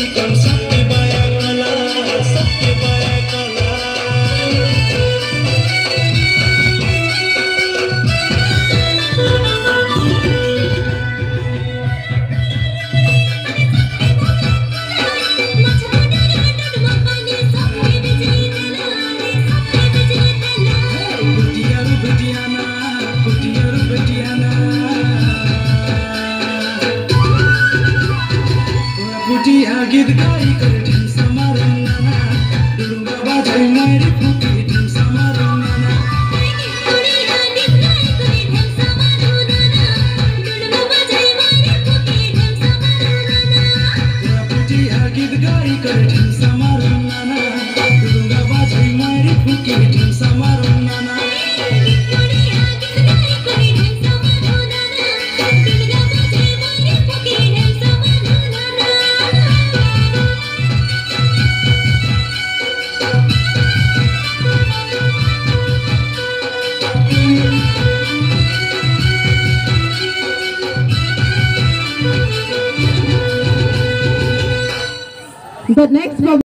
चिकन सबके बाया काला, सबके बाया काला। बुटिया गीत गाई कर ढिमसा मारन नाना, डुडुंगा बाजाई मारी फुकी ढिमसा मारन नाना। बुटिया गीत गाई कर ढिमसा मारन नाना, डुडुंगा बाजाई मारी फुकी ढिमसा मारन नाना। बुटिया गीत गाई कर ढिमसा मारन नाना, डुडुंगा बाजाई मारी फुकी ढिमसा मारन नाना। The next